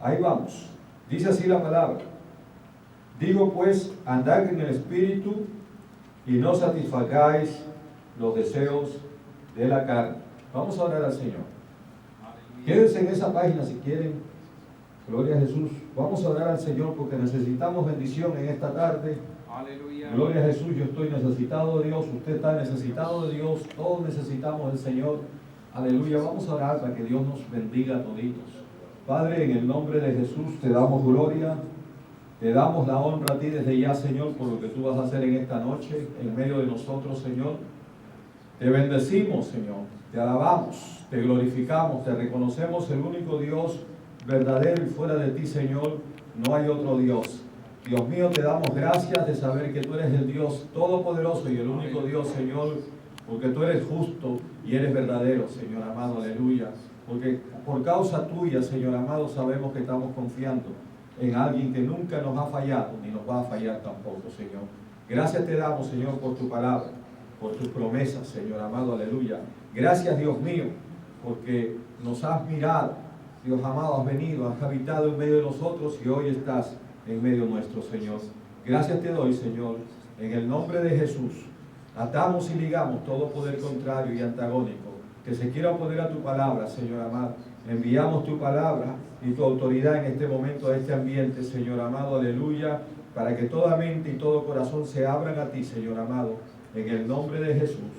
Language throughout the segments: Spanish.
Ahí vamos. Dice así la palabra. Digo pues, andad en el Espíritu y no satisfagáis los deseos de la carne. Vamos a orar al Señor. Quédense en esa página si quieren. Gloria a Jesús. Vamos a orar al Señor porque necesitamos bendición en esta tarde. Aleluya. Gloria a Jesús. Yo estoy necesitado de Dios. Usted está necesitado de Dios. Todos necesitamos del Señor. Aleluya. Vamos a orar para que Dios nos bendiga a toditos. Padre, en el nombre de Jesús te damos gloria. Te damos la honra a ti desde ya, Señor, por lo que tú vas a hacer en esta noche, en medio de nosotros, Señor. Te bendecimos, Señor. Te alabamos, te glorificamos, te reconocemos el único Dios verdadero y fuera de ti, Señor, no hay otro Dios. Dios mío, te damos gracias de saber que tú eres el Dios todopoderoso y el único Dios, Señor, porque tú eres justo y eres verdadero, Señor amado, aleluya. Porque por causa tuya, Señor amado, sabemos que estamos confiando en alguien que nunca nos ha fallado, ni nos va a fallar tampoco, Señor. Gracias te damos, Señor, por tu palabra, por tus promesas, Señor amado, aleluya. Gracias, Dios mío, porque nos has mirado, Dios amado, has venido, has habitado en medio de nosotros y hoy estás en medio nuestro, Señor. Gracias te doy, Señor, en el nombre de Jesús. Atamos y ligamos todo poder contrario y antagónico que se quiera oponer a tu palabra, Señor amado. Enviamos tu palabra y tu autoridad en este momento a este ambiente, Señor amado, aleluya, para que toda mente y todo corazón se abran a ti, Señor amado, en el nombre de Jesús.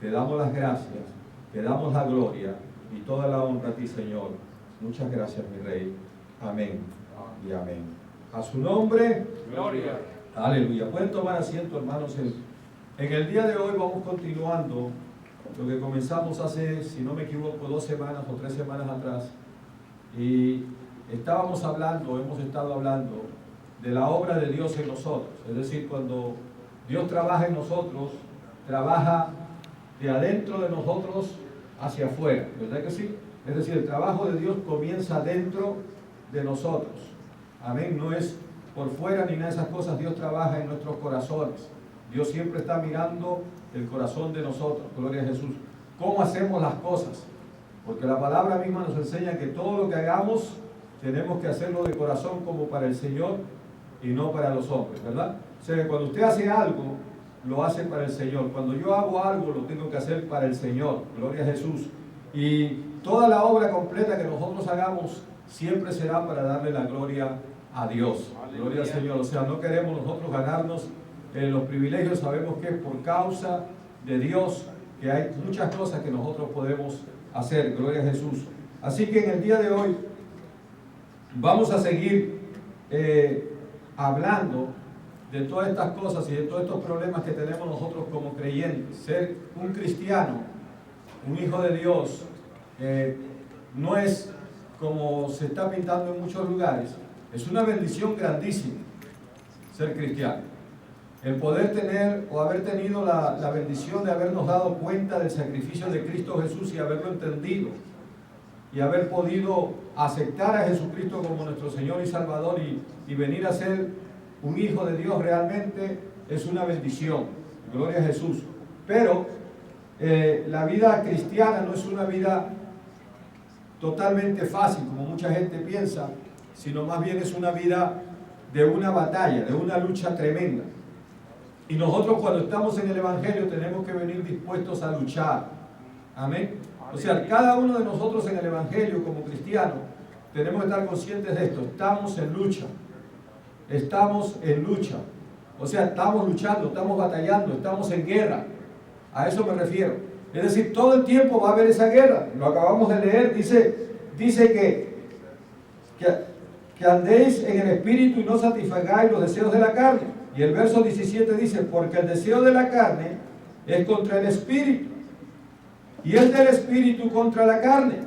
Te damos las gracias, te damos la gloria y toda la honra a ti, Señor. Muchas gracias, mi Rey. Amén y amén. A su nombre, Gloria. aleluya. Pueden tomar asiento, hermanos. En el día de hoy vamos continuando lo que comenzamos hace, si no me equivoco, 2 semanas o 3 semanas atrás. Y hemos estado hablando de la obra de Dios en nosotros. Es decir, cuando Dios trabaja en nosotros, trabaja de adentro de nosotros hacia afuera. ¿Verdad que sí? Es decir, el trabajo de Dios comienza dentro de nosotros. Amén. No es por fuera ni nada de esas cosas. Dios trabaja en nuestros corazones. Dios siempre está mirando el corazón de nosotros. Gloria a Jesús. ¿Cómo hacemos las cosas? Porque la palabra misma nos enseña que todo lo que hagamos tenemos que hacerlo de corazón como para el Señor y no para los hombres, ¿verdad? O sea, que cuando usted hace algo, lo hace para el Señor. Cuando yo hago algo, lo tengo que hacer para el Señor. Gloria a Jesús. Y toda la obra completa que nosotros hagamos siempre será para darle la gloria a Dios. Gloria al Señor. O sea, no queremos nosotros ganarnos los privilegios. Sabemos que es por causa de Dios que hay muchas cosas que nosotros podemos hacer. Gloria a Jesús. Así que en el día de hoy vamos a seguir hablando de todas estas cosas y de todos estos problemas que tenemos nosotros como creyentes. Ser un cristiano, un hijo de Dios, no es como se está pintando en muchos lugares. Es una bendición grandísima ser cristiano. El poder tener o haber tenido la bendición de habernos dado cuenta del sacrificio de Cristo Jesús y haberlo entendido y haber podido aceptar a Jesucristo como nuestro Señor y Salvador y venir a ser un hijo de Dios realmente es una bendición. Gloria a Jesús. Pero la vida cristiana no es una vida totalmente fácil como mucha gente piensa, sino más bien es una vida de una batalla, de una lucha tremenda. Y nosotros cuando estamos en el Evangelio tenemos que venir dispuestos a luchar. Amén. O sea, cada uno de nosotros en el Evangelio como cristianos tenemos que estar conscientes de esto. Estamos en lucha. Estamos en lucha. O sea, estamos luchando, estamos batallando, estamos en guerra. A eso me refiero. Es decir, todo el tiempo va a haber esa guerra. Lo acabamos de leer. Dice que andéis en el Espíritu y no satisfagáis los deseos de la carne. Y el verso 17 dice, porque el deseo de la carne es contra el Espíritu, y el del Espíritu contra la carne.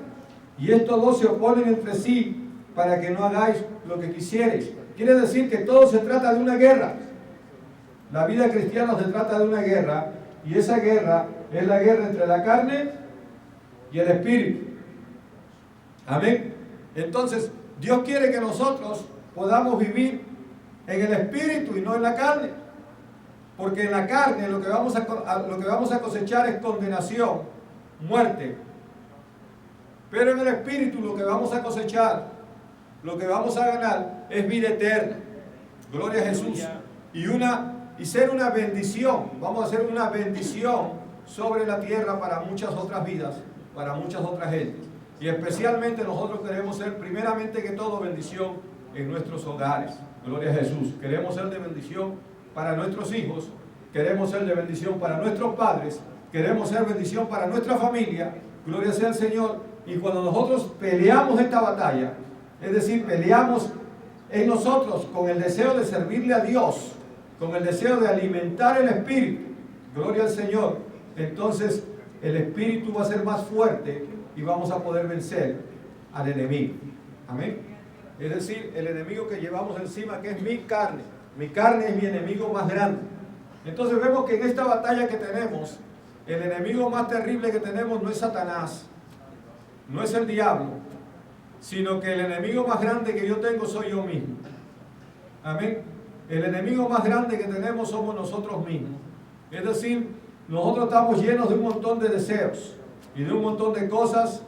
Y estos dos se oponen entre sí para que no hagáis lo que quisierais. Quiere decir que todo se trata de una guerra. La vida cristiana se trata de una guerra, y esa guerra es la guerra entre la carne y el Espíritu. Amén. Entonces, Dios quiere que nosotros podamos vivir en el Espíritu y no en la carne. Porque en la carne lo que vamos a cosechar es condenación, muerte. Pero en el Espíritu lo que vamos a cosechar lo que vamos a ganar es vida eterna. Gloria a Jesús. Y ser una bendición. Vamos a ser una bendición sobre la tierra para muchas otras vidas, para muchas otras gentes. Y especialmente nosotros queremos ser, primeramente que todo, bendición en nuestros hogares. Gloria a Jesús. Queremos ser de bendición para nuestros hijos. Queremos ser de bendición para nuestros padres. Queremos ser bendición para nuestra familia. Gloria sea al Señor. Y cuando nosotros peleamos esta batalla, es decir, peleamos en nosotros con el deseo de servirle a Dios, con el deseo de alimentar el Espíritu, gloria al Señor, entonces el Espíritu va a ser más fuerte y vamos a poder vencer al enemigo. Amén. Es decir, el enemigo que llevamos encima, que es mi carne. Mi carne es mi enemigo más grande. Entonces vemos que en esta batalla que tenemos, el enemigo más terrible que tenemos no es Satanás, no es el diablo, sino que el enemigo más grande que yo tengo soy yo mismo. Amén. El enemigo más grande que tenemos somos nosotros mismos. Es decir, nosotros estamos llenos de un montón de deseos y de un montón de cosas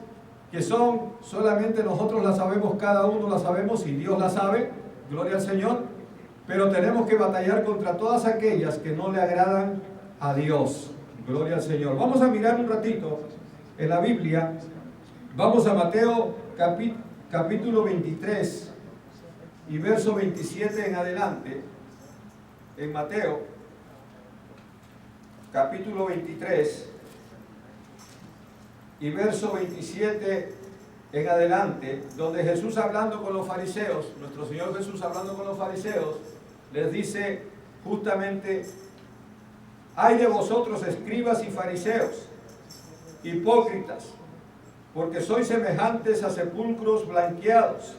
que son, solamente nosotros las sabemos, cada uno las sabemos y Dios las sabe, gloria al Señor, pero tenemos que batallar contra todas aquellas que no le agradan a Dios, gloria al Señor. Vamos a mirar un ratito en la Biblia, vamos a Mateo capítulo 23 y verso 27 en adelante. En Mateo capítulo 23 y verso 27 en adelante, donde Jesús, hablando con los fariseos, nuestro Señor Jesús hablando con los fariseos, les dice justamente: ay de vosotros, escribas y fariseos, hipócritas, porque sois semejantes a sepulcros blanqueados,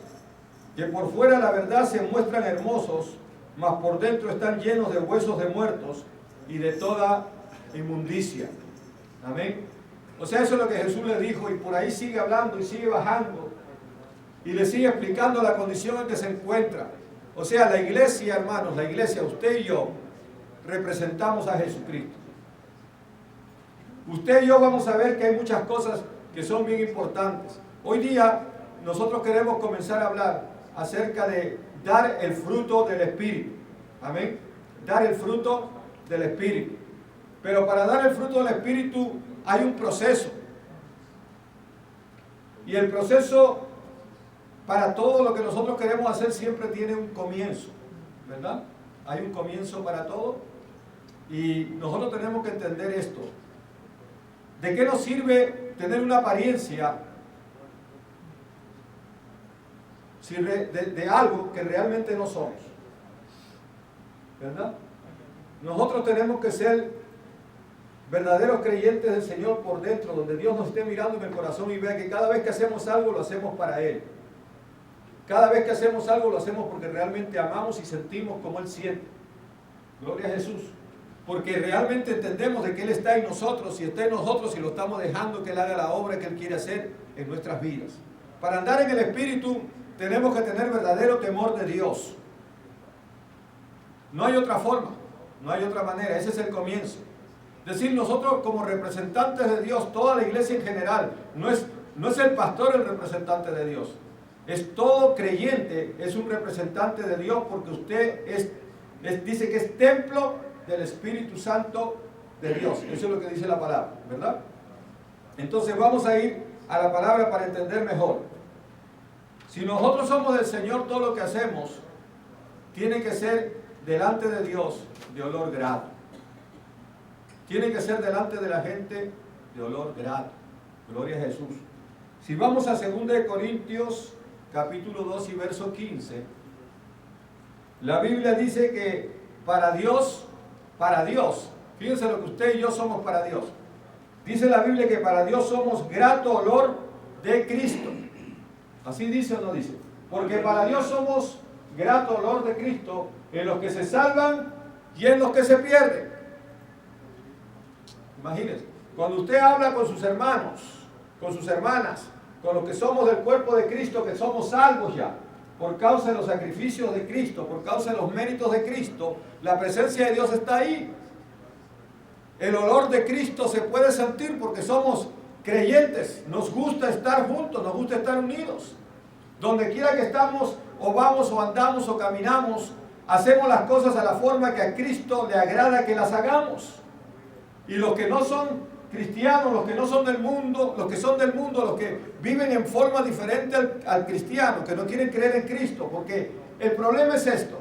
que por fuera la verdad se muestran hermosos, mas por dentro están llenos de huesos de muertos y de toda inmundicia. Amén. O sea, eso es lo que Jesús le dijo, y por ahí sigue hablando y sigue bajando y le sigue explicando la condición en que se encuentra. O sea, la iglesia, hermanos, la iglesia, usted y yo, representamos a Jesucristo. Usted y yo vamos a ver que hay muchas cosas que son bien importantes. Hoy día nosotros queremos comenzar a hablar acerca de dar el fruto del Espíritu. Amén. Dar el fruto del Espíritu. Pero para dar el fruto del Espíritu hay un proceso. Y el proceso, para todo lo que nosotros queremos hacer, siempre tiene un comienzo, ¿verdad? Hay un comienzo para todo. Y nosotros tenemos que entender esto. ¿De qué nos sirve tener una apariencia de algo que realmente no somos? ¿Verdad? Nosotros tenemos que ser verdaderos creyentes del Señor por dentro, donde Dios nos esté mirando en el corazón y vea que cada vez que hacemos algo lo hacemos para Él. Cada vez que hacemos algo lo hacemos porque realmente amamos y sentimos como Él siente. Gloria a Jesús. Porque realmente entendemos de que Él está en nosotros y está en nosotros y lo estamos dejando que Él haga la obra que Él quiere hacer en nuestras vidas. Para andar en el Espíritu tenemos que tener verdadero temor de Dios. No hay otra forma, no hay otra manera, ese es el comienzo. Es decir, nosotros como representantes de Dios, toda la iglesia en general, no es el pastor el representante de Dios, es todo creyente, es un representante de Dios, porque usted dice que es templo del Espíritu Santo de Dios. Eso es lo que dice la palabra, ¿verdad? Entonces vamos a ir a la palabra para entender mejor. Si nosotros somos del Señor, todo lo que hacemos tiene que ser delante de Dios de olor grato. Tiene que ser delante de la gente de olor grato. Gloria a Jesús. Si vamos a 2 Corintios capítulo 2 y verso 15, la Biblia dice que para Dios, fíjense lo que usted y yo somos para Dios. Dice la Biblia que para Dios somos grato olor de Cristo. ¿Así dice o no dice? Porque para Dios somos grato olor de Cristo en los que se salvan y en los que se pierden. Imagínense, cuando usted habla con sus hermanos, con sus hermanas, con los que somos del cuerpo de Cristo, que somos salvos ya, por causa de los sacrificios de Cristo, por causa de los méritos de Cristo, la presencia de Dios está ahí. El olor de Cristo se puede sentir porque somos creyentes, nos gusta estar juntos, nos gusta estar unidos. Donde quiera que estamos, o vamos, o andamos, o caminamos, hacemos las cosas a la forma que a Cristo le agrada que las hagamos. Y los que no son cristianos, los que no son del mundo, los que son del mundo, los que viven en forma diferente al cristiano, que no quieren creer en Cristo, porque el problema es esto.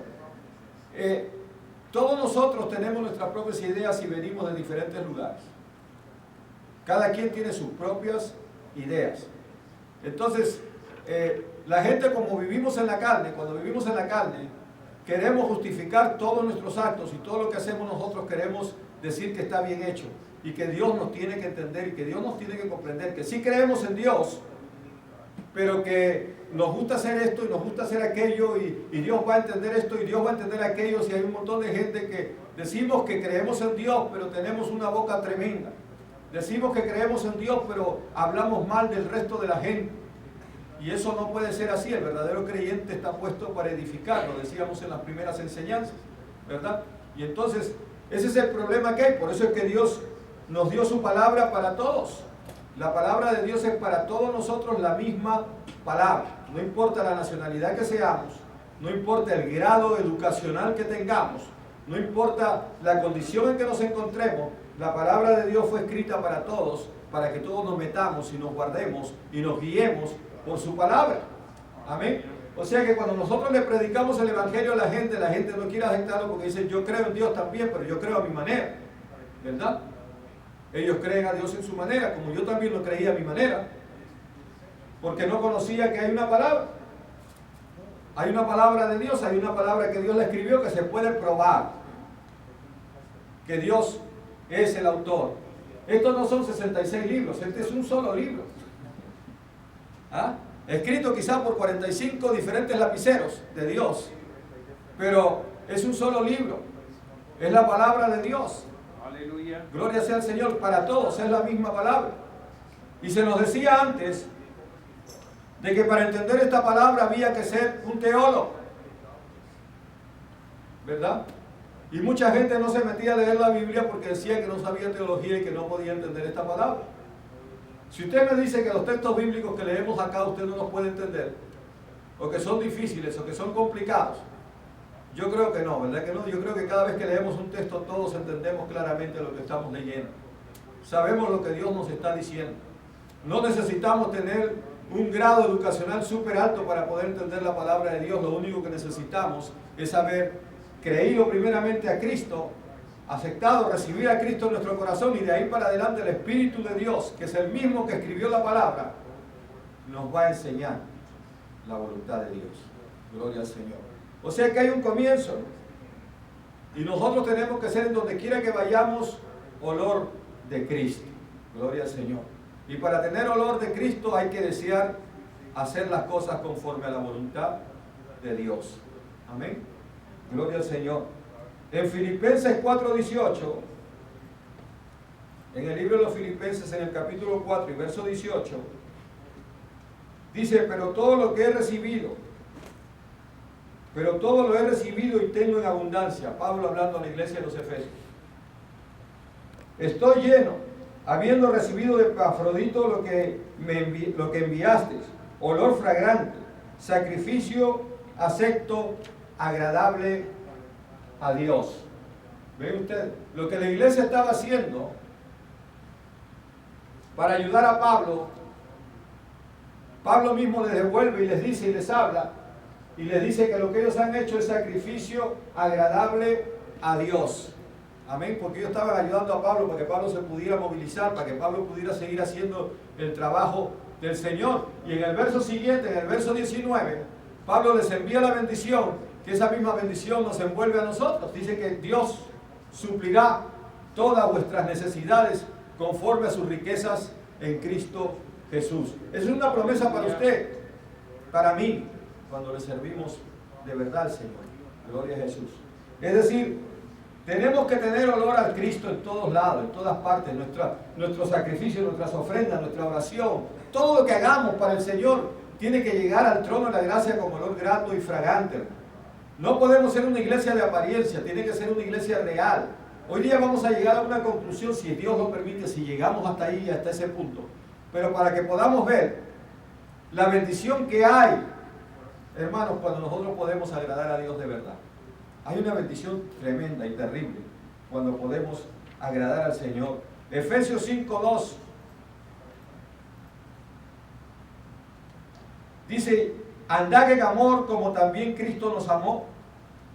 Todos nosotros tenemos nuestras propias ideas y venimos de diferentes lugares. Cada quien tiene sus propias ideas. Entonces, la gente, como vivimos en la carne, cuando vivimos en la carne, queremos justificar todos nuestros actos y todo lo que hacemos nosotros queremos decir que está bien hecho y que Dios nos tiene que entender y que Dios nos tiene que comprender, que sí creemos en Dios, pero que nos gusta hacer esto y nos gusta hacer aquello y Dios va a entender esto y Dios va a entender aquello. Si hay un montón de gente que decimos que creemos en Dios, pero tenemos una boca tremenda. Decimos que creemos en Dios, pero hablamos mal del resto de la gente. Y eso no puede ser así. El verdadero creyente está puesto para edificar, lo decíamos en las primeras enseñanzas, ¿verdad? Y entonces, ese es el problema que hay. Por eso es que Dios nos dio su palabra para todos. La palabra de Dios es para todos nosotros la misma palabra. No importa la nacionalidad que seamos, no importa el grado educacional que tengamos, no importa la condición en que nos encontremos, la palabra de Dios fue escrita para todos, para que todos nos metamos y nos guardemos y nos guiemos por su palabra. Amén. O sea que cuando nosotros le predicamos el evangelio a la gente no quiere aceptarlo porque dice, yo creo en Dios también, pero yo creo a mi manera, ¿verdad? Ellos creen a Dios en su manera, como yo también lo creía a mi manera, porque no conocía que hay una palabra. Hay una palabra de Dios, hay una palabra que Dios le escribió que se puede probar, que Dios es el autor. Estos no son 66 libros, este es un solo libro. ¿Ah? Escrito quizás por 45 diferentes lapiceros de Dios, pero es un solo libro, es la palabra de Dios. Aleluya. Gloria sea al Señor, para todos es la misma palabra. Y se nos decía antes de que para entender esta palabra había que ser un teólogo, ¿verdad? Y mucha gente no se metía a leer la Biblia porque decía que no sabía teología y que no podía entender esta palabra. Si usted me dice que los textos bíblicos que leemos acá usted no los puede entender, o que son difíciles, o que son complicados, yo creo que no, ¿verdad que no? Yo creo que cada vez que leemos un texto todos entendemos claramente lo que estamos leyendo. Sabemos lo que Dios nos está diciendo. No necesitamos tener un grado educacional súper alto para poder entender la palabra de Dios. Lo único que necesitamos es haber creído primeramente a Cristo, aceptado, recibir a Cristo en nuestro corazón, y de ahí para adelante el Espíritu de Dios, que es el mismo que escribió la palabra, nos va a enseñar la voluntad de Dios. Gloria al Señor. O sea que hay un comienzo, y nosotros tenemos que ser en donde quiera que vayamos olor de Cristo. Gloria al Señor. Y para tener olor de Cristo hay que desear hacer las cosas conforme a la voluntad de Dios. Amén. Gloria al Señor. En Filipenses 4:18, en el libro de los Filipenses, en el capítulo 4 y verso 18, dice, pero todo lo he recibido y tengo en abundancia. Pablo hablando a la iglesia de los Efesios. Estoy lleno, habiendo recibido de Epafrodito lo que enviasteis, olor fragante, sacrificio acepto, agradable a Dios. ¿Ven ustedes? Lo que la iglesia estaba haciendo para ayudar a Pablo, Pablo mismo les devuelve y les dice y les habla y les dice que lo que ellos han hecho es sacrificio agradable a Dios. Amén, porque ellos estaban ayudando a Pablo para que Pablo se pudiera movilizar, para que Pablo pudiera seguir haciendo el trabajo del Señor. Y en el verso siguiente, en el verso 19, Pablo les envía la bendición, que esa misma bendición nos envuelve a nosotros. Dice que Dios suplirá todas vuestras necesidades conforme a sus riquezas en Cristo Jesús. Es una promesa para usted, para mí, cuando le servimos de verdad al Señor. Gloria a Jesús. Es decir, tenemos que tener olor al Cristo en todos lados, en todas partes. Nuestro sacrificio, nuestras ofrendas, nuestra oración, todo lo que hagamos para el Señor tiene que llegar al trono de la gracia con olor grato y fragante. No podemos ser una iglesia de apariencia, tiene que ser una iglesia real. Hoy día vamos a llegar a una conclusión, si Dios lo permite, si llegamos hasta ahí, hasta ese punto. Pero para que podamos ver la bendición que hay Hermanos, cuando nosotros podemos agradar a Dios de verdad, hay una bendición tremenda y terrible cuando podemos agradar al Señor. Efesios 5:2 dice: andad en amor como también Cristo nos amó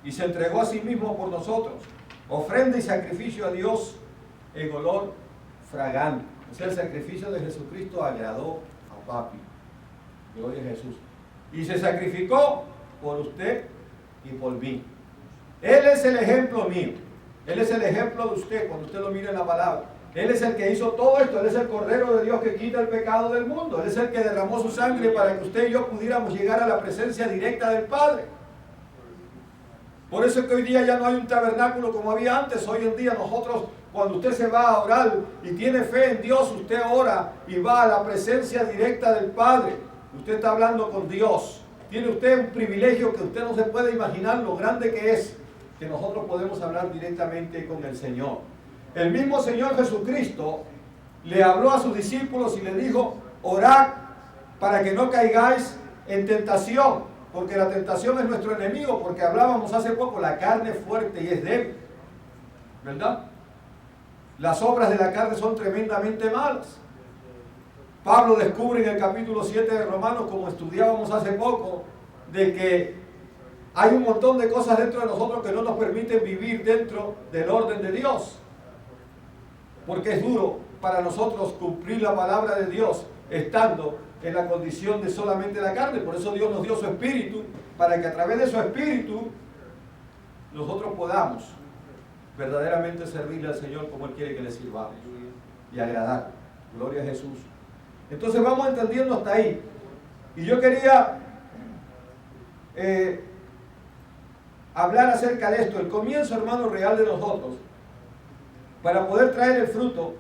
y se entregó a sí mismo por nosotros, ofrenda y sacrificio a Dios en olor fragante. O sea, el sacrificio de Jesucristo agradó a Papi. Gloria a Jesús. Y se sacrificó por usted y por mí. Él es el ejemplo mío. Él es el ejemplo de usted cuando usted lo mira en la palabra. Él es el que hizo todo esto. Él es el Cordero de Dios que quita el pecado del mundo. Él es el que derramó su sangre para que usted y yo pudiéramos llegar a la presencia directa del Padre. Por eso es que hoy día ya no hay un tabernáculo como había antes. Hoy en día nosotros, cuando usted se va a orar y tiene fe en Dios, usted ora y va a la presencia directa del Padre. Usted está hablando con Dios. Tiene usted un privilegio que usted no se puede imaginar lo grande que es, que nosotros podemos hablar directamente con el Señor. El mismo Señor Jesucristo le habló a sus discípulos y le dijo: orad para que no caigáis en tentación, porque la tentación es nuestro enemigo, porque hablábamos hace poco, la carne es fuerte y es débil, ¿verdad? Las obras de la carne son tremendamente malas. Pablo descubre en el capítulo 7 de Romanos, como estudiábamos hace poco, de que hay un montón de cosas dentro de nosotros que no nos permiten vivir dentro del orden de Dios. Porque es duro para nosotros cumplir la palabra de Dios estando en la condición de solamente la carne. Por eso Dios nos dio su Espíritu, para que a través de su Espíritu nosotros podamos verdaderamente servirle al Señor como Él quiere que le sirvamos y agradar. Gloria a Jesús. Entonces vamos entendiendo hasta ahí. Y yo quería hablar acerca de esto, el comienzo, hermano, real de nosotros. Para poder traer el fruto,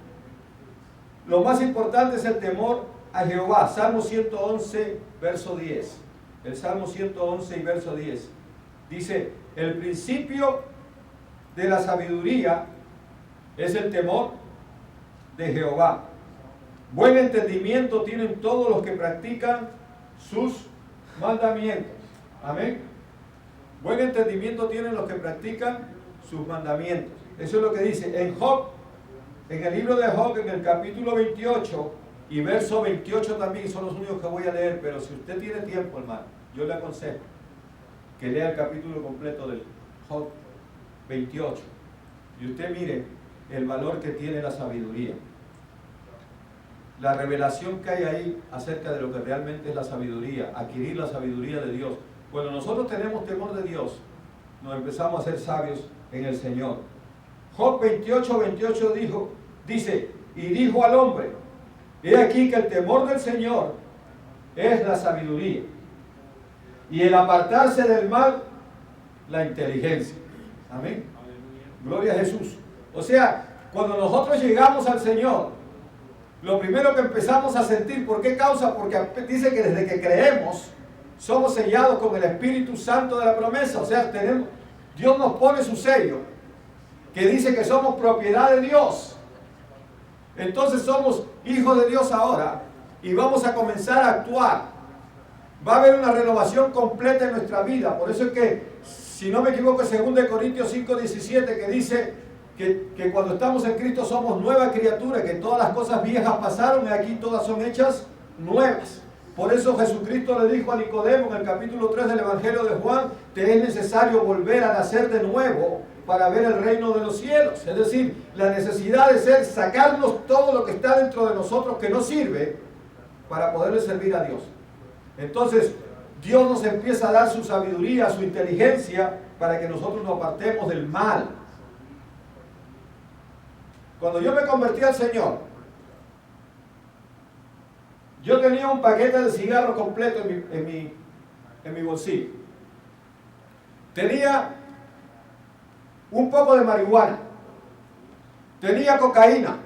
lo más importante es el temor a Jehová. Salmo 111, verso 10. El Salmo 111 y verso 10. Dice: el principio de la sabiduría es el temor de Jehová. Buen entendimiento tienen todos los que practican sus mandamientos. Amén. Buen entendimiento tienen los que practican sus mandamientos. Eso es lo que dice en Job, en el libro de Job, en el capítulo 28 y verso 28 también, son los únicos que voy a leer, pero si usted tiene tiempo, hermano, yo le aconsejo que lea el capítulo completo del Job 28 y usted mire el valor que tiene la sabiduría. La revelación que hay ahí acerca de lo que realmente es la sabiduría, adquirir la sabiduría de Dios. Cuando nosotros tenemos temor de Dios, nos empezamos a ser sabios en el Señor. Job 28 dice: y dijo al hombre: he aquí que el temor del Señor es la sabiduría, y el apartarse del mal, la inteligencia. Amén. Gloria a Jesús. O sea, cuando nosotros llegamos al Señor, lo primero que empezamos a sentir, ¿por qué causa? Porque dice que desde que creemos, somos sellados con el Espíritu Santo de la promesa. O sea, Dios nos pone su sello, que dice que somos propiedad de Dios. Entonces somos hijos de Dios ahora, y vamos a comenzar a actuar. Va a haber una renovación completa en nuestra vida. Por eso es que, si no me equivoco, 2 Corintios 5:17, que dice que cuando estamos en Cristo somos nueva criatura, que todas las cosas viejas pasaron y aquí todas son hechas nuevas. Por eso Jesucristo le dijo a Nicodemo en el capítulo 3 del Evangelio de Juan: te es necesario volver a nacer de nuevo para ver el reino de los cielos. Es decir, la necesidad de sacarnos todo lo que está dentro de nosotros que no sirve para poderle servir a Dios. Entonces Dios nos empieza a dar su sabiduría, su inteligencia, para que nosotros nos apartemos del mal. Cuando yo me convertí al Señor, yo tenía un paquete de cigarros completo en mi bolsillo. Tenía un poco de marihuana. Tenía cocaína.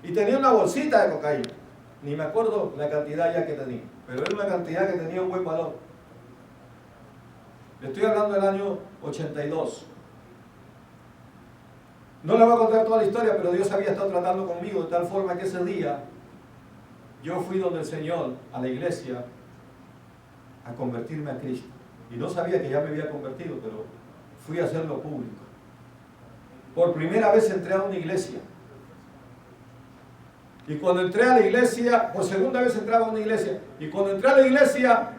Y tenía una bolsita de cocaína. Ni me acuerdo la cantidad ya que tenía, pero era una cantidad que tenía un buen valor. Le estoy hablando del año 82. No le voy a contar toda la historia, pero Dios había estado tratando conmigo de tal forma que ese día yo fui donde el Señor, a la iglesia, a convertirme a Cristo. Y no sabía que ya me había convertido, pero fui a hacerlo público. Por primera vez entré a una iglesia. Y cuando entré a la iglesia, por segunda vez entraba a una iglesia. Y cuando entré a la iglesia,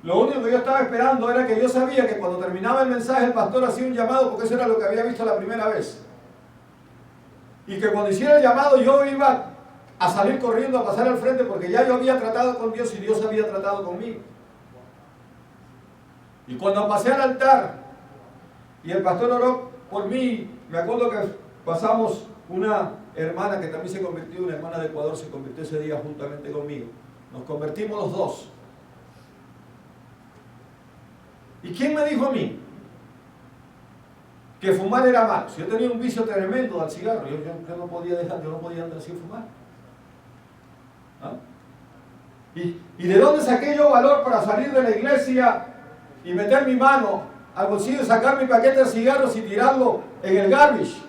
lo único que yo estaba esperando era que yo sabía que cuando terminaba el mensaje el pastor hacía un llamado, porque eso era lo que había visto la primera vez. Y que cuando hiciera el llamado yo iba a salir corriendo, a pasar al frente, porque ya yo había tratado con Dios y Dios había tratado conmigo. Y cuando pasé al altar y el pastor oró por mí, me acuerdo que pasamos una hermana que también se convirtió, una hermana de Ecuador, se convirtió ese día juntamente conmigo. Nos convertimos los dos. ¿Y quién me dijo a mí que fumar era malo? Si yo tenía un vicio tremendo al cigarro, yo no podía dejar, yo no podía andar sin fumar. ¿Ah? ¿Y de dónde saqué yo valor para salir de la iglesia y meter mi mano al bolsillo, sacar mi paquete de cigarros y tirarlo en el garbage?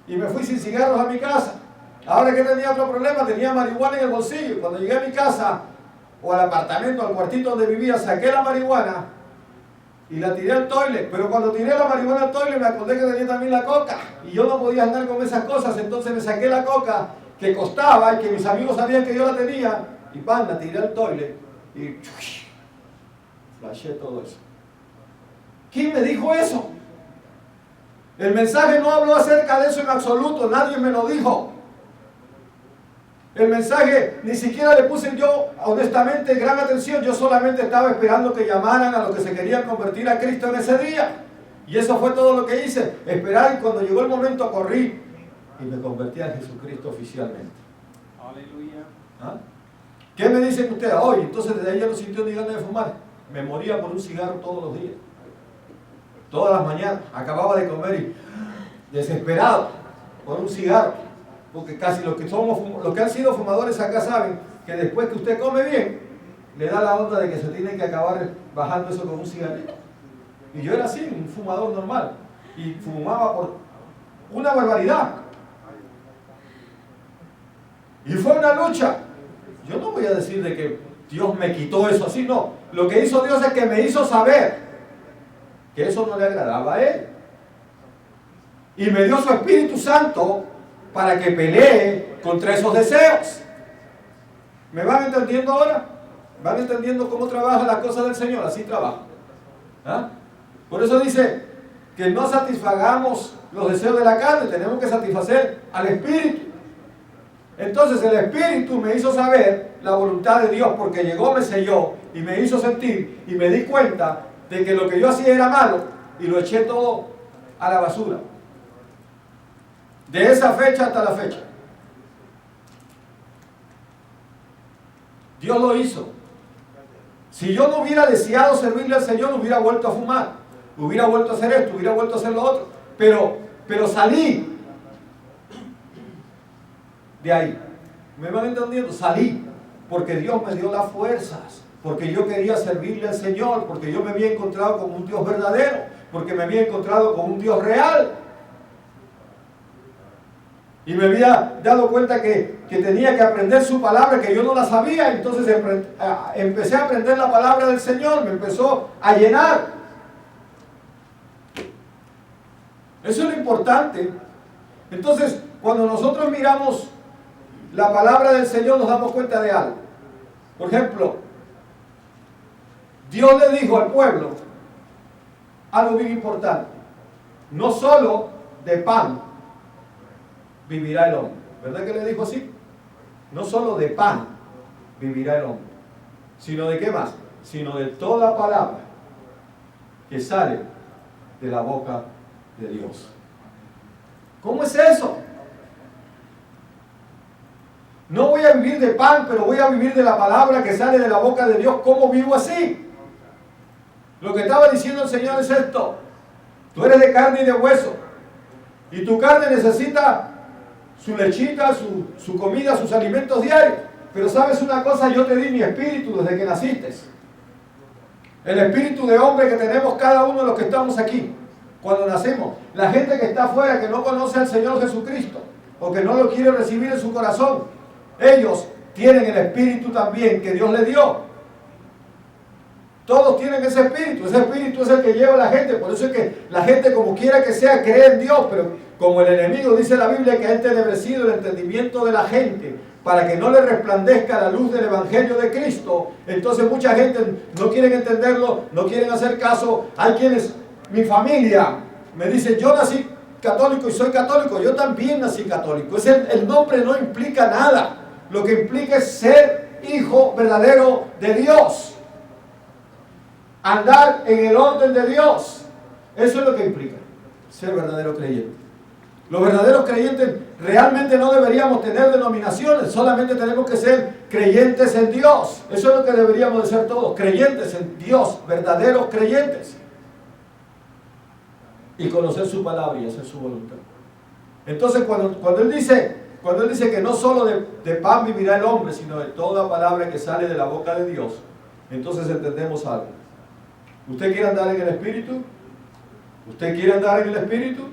Y me fui sin cigarros a mi casa. Ahora que tenía otro problema, tenía marihuana en el bolsillo. Cuando llegué a mi casa, o al apartamento, al cuartito donde vivía, saqué la marihuana y la tiré al toilet. Pero cuando tiré la marihuana al toilet, me acordé que tenía también la coca. Y yo no podía andar con esas cosas, entonces me saqué la coca que costaba y que mis amigos sabían que yo la tenía. Y pan, la tiré al toilet y flashé todo eso. ¿Quién me dijo eso? El mensaje no habló acerca de eso en absoluto, nadie me lo dijo. El mensaje ni siquiera le puse yo, honestamente, gran atención. Yo solamente estaba esperando que llamaran a los que se querían convertir a Cristo en ese día. Y eso fue todo lo que hice, esperar, y cuando llegó el momento corrí y me convertí a Jesucristo oficialmente. Aleluya. ¿Ah? ¿Qué me dicen ustedes? Oye, entonces desde ahí ya no sintió ni ganas de fumar. Me moría por un cigarro todos los días. Todas las mañanas. Acababa de comer y desesperado por un cigarro. Porque casi los que han sido fumadores acá saben que después que usted come bien, le da la onda de que se tiene que acabar bajando eso con un cigarrito. Y yo era así, un fumador normal. Y fumaba por una barbaridad. Y fue una lucha. Yo no voy a decir de que Dios me quitó eso así, no. Lo que hizo Dios es que me hizo saber que eso no le agradaba a Él. Y me dio su Espíritu Santo para que pelee contra esos deseos. ¿Me van entendiendo ahora? ¿Van entendiendo cómo trabaja las cosas del Señor? Así trabaja. ¿Ah? Por eso dice que no satisfagamos los deseos de la carne, tenemos que satisfacer al Espíritu. Entonces el Espíritu me hizo saber la voluntad de Dios, porque llegó, me selló y me hizo sentir y me di cuenta de que lo que yo hacía era malo y lo eché todo a la basura. De esa fecha hasta la fecha. Dios lo hizo. Si yo no hubiera deseado servirle al Señor, hubiera vuelto a fumar, hubiera vuelto a hacer esto, hubiera vuelto a hacer lo otro. Pero salí de ahí. ¿Me van entendiendo? Salí. Porque Dios me dio las fuerzas. Porque yo quería servirle al Señor. Porque yo me había encontrado con un Dios verdadero. Porque me había encontrado con un Dios real. Y me había dado cuenta que tenía que aprender su palabra, que yo no la sabía. Entonces empecé a aprender la palabra del Señor. Me empezó a llenar. Eso es lo importante. Entonces, cuando nosotros miramos la palabra del Señor, nos damos cuenta de algo. Por ejemplo, Dios le dijo al pueblo algo bien importante. No solo de pan vivirá el hombre. ¿Verdad que le dijo así? No solo de pan vivirá el hombre, sino de qué más, sino de toda palabra que sale de la boca de Dios. ¿Cómo es eso? No voy a vivir de pan, pero voy a vivir de la palabra que sale de la boca de Dios. ¿Cómo vivo así? Lo que estaba diciendo el Señor es esto: tú eres de carne y de hueso, y tu carne necesita su lechita, su comida, sus alimentos diarios. Pero sabes una cosa, yo te di mi espíritu desde que naciste. El espíritu de hombre que tenemos cada uno de los que estamos aquí cuando nacemos. La gente que está afuera, que no conoce al Señor Jesucristo, o que no lo quiere recibir en su corazón, ellos tienen el espíritu también que Dios le dio. Todos tienen ese espíritu es el que lleva a la gente. Por eso es que la gente, como quiera que sea, cree en Dios, pero como el enemigo, dice la Biblia, que ha entenebrecido el entendimiento de la gente para que no le resplandezca la luz del evangelio de Cristo, entonces mucha gente no quieren entenderlo, no quieren hacer caso. Hay quienes, mi familia me dice, yo nací católico y soy católico, yo también nací católico. El nombre no implica nada, lo que implica es ser hijo verdadero de Dios, andar en el orden de Dios. Eso es lo que implica ser verdadero creyente. Los verdaderos creyentes realmente no deberíamos tener denominaciones, solamente tenemos que ser creyentes en Dios. Eso es lo que deberíamos de ser todos, creyentes en Dios, verdaderos creyentes. Y conocer su palabra y hacer su voluntad. Entonces cuando Él dice que no solo de pan vivirá el hombre, sino de toda palabra que sale de la boca de Dios, entonces entendemos algo. ¿Usted quiere andar en el Espíritu? ¿Usted quiere andar en el Espíritu?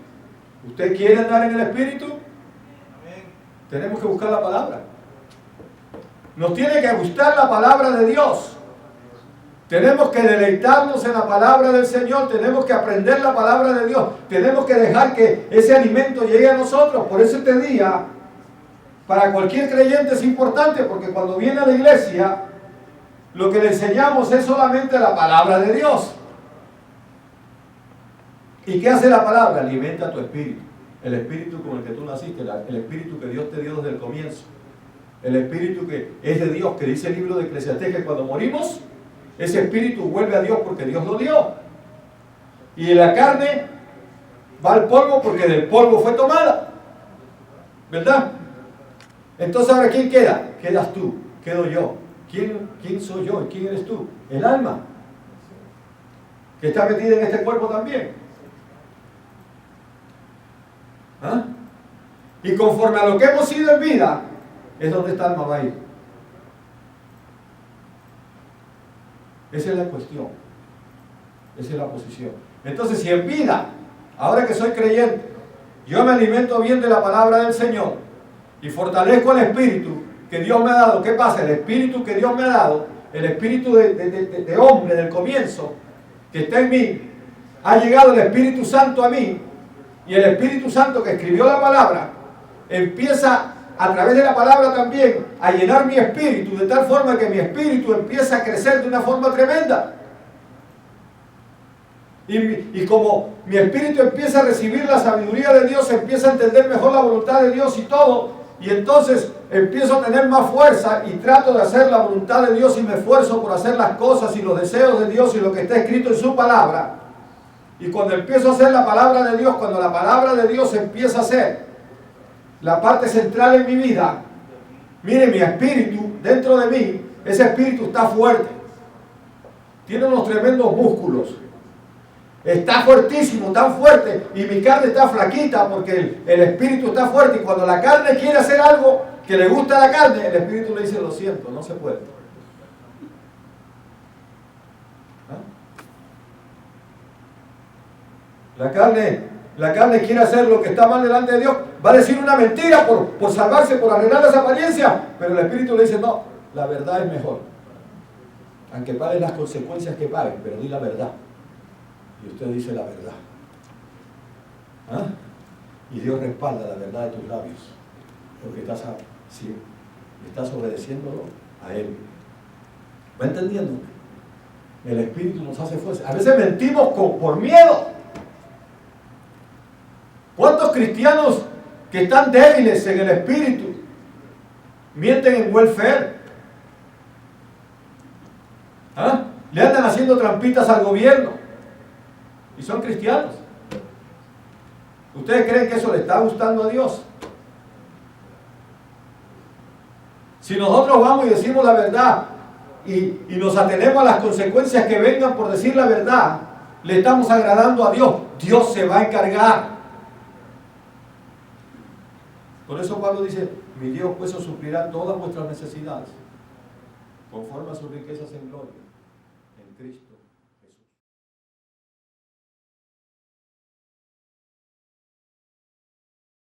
¿Usted quiere andar en el Espíritu? Tenemos que buscar la palabra. Nos tiene que gustar la palabra de Dios. Tenemos que deleitarnos en la palabra del Señor. Tenemos que aprender la palabra de Dios. Tenemos que dejar que ese alimento llegue a nosotros. Por eso este día, para cualquier creyente es importante, porque cuando viene a la iglesia, lo que le enseñamos es solamente la palabra de Dios. ¿Y qué hace la palabra? Alimenta tu espíritu. El espíritu con el que tú naciste, el espíritu que Dios te dio desde el comienzo. El espíritu que es de Dios, que dice el libro de Eclesiastés que cuando morimos, ese espíritu vuelve a Dios porque Dios lo dio. Y la carne va al polvo porque del polvo fue tomada. ¿Verdad? Entonces ahora ¿quién queda? Quedas tú, quedo yo. ¿Quién soy yo? ¿Quién eres tú? El alma, que está metida en este cuerpo también. ¿Ah? Y conforme a lo que hemos sido en vida, es donde esta alma va a ir. Esa es la cuestión. Esa es la posición. Entonces, si en vida, ahora que soy creyente, yo me alimento bien de la palabra del Señor y fortalezco el espíritu que Dios me ha dado, ¿qué pasa? El espíritu que Dios me ha dado, el espíritu de hombre del comienzo, que está en mí, ha llegado el Espíritu Santo a mí, y el Espíritu Santo que escribió la palabra, empieza a través de la palabra también a llenar mi espíritu, de tal forma que mi espíritu empieza a crecer de una forma tremenda. Y como mi espíritu empieza a recibir la sabiduría de Dios, empieza a entender mejor la voluntad de Dios y todo, y entonces empiezo a tener más fuerza y trato de hacer la voluntad de Dios y me esfuerzo por hacer las cosas y los deseos de Dios y lo que está escrito en su palabra. Y cuando empiezo a hacer la palabra de Dios, cuando la palabra de Dios empieza a ser la parte central en mi vida, mire, mi espíritu dentro de mí, ese espíritu está fuerte, tiene unos tremendos músculos, está fuertísimo, tan fuerte, y mi carne está flaquita porque el espíritu está fuerte. Y cuando la carne quiere hacer algo que le gusta a la carne, el espíritu le dice, lo siento, no se puede. La carne quiere hacer lo que está mal delante de Dios, va a decir una mentira por salvarse, por arreglar esa apariencia, pero el espíritu le dice, no, la verdad es mejor, aunque paguen las consecuencias que paguen, pero di la verdad. Y usted dice la verdad. ¿Ah? Y Dios respalda la verdad de tus labios, porque estás obedeciéndolo a Él. ¿Va entendiendo? El espíritu nos hace fuerza. A veces mentimos por miedo. ¿Cuántos cristianos que están débiles en el espíritu mienten en welfare? ¿Ah? Le andan haciendo trampitas al gobierno y son cristianos. ¿Ustedes creen que eso le está gustando a Dios? Si nosotros vamos y decimos la verdad y nos atenemos a las consecuencias que vengan por decir la verdad, le estamos agradando a Dios. Dios se va a encargar. Por eso Pablo dice, mi Dios pues os suplirá todas vuestras necesidades, conforme a sus riquezas en gloria, en Cristo.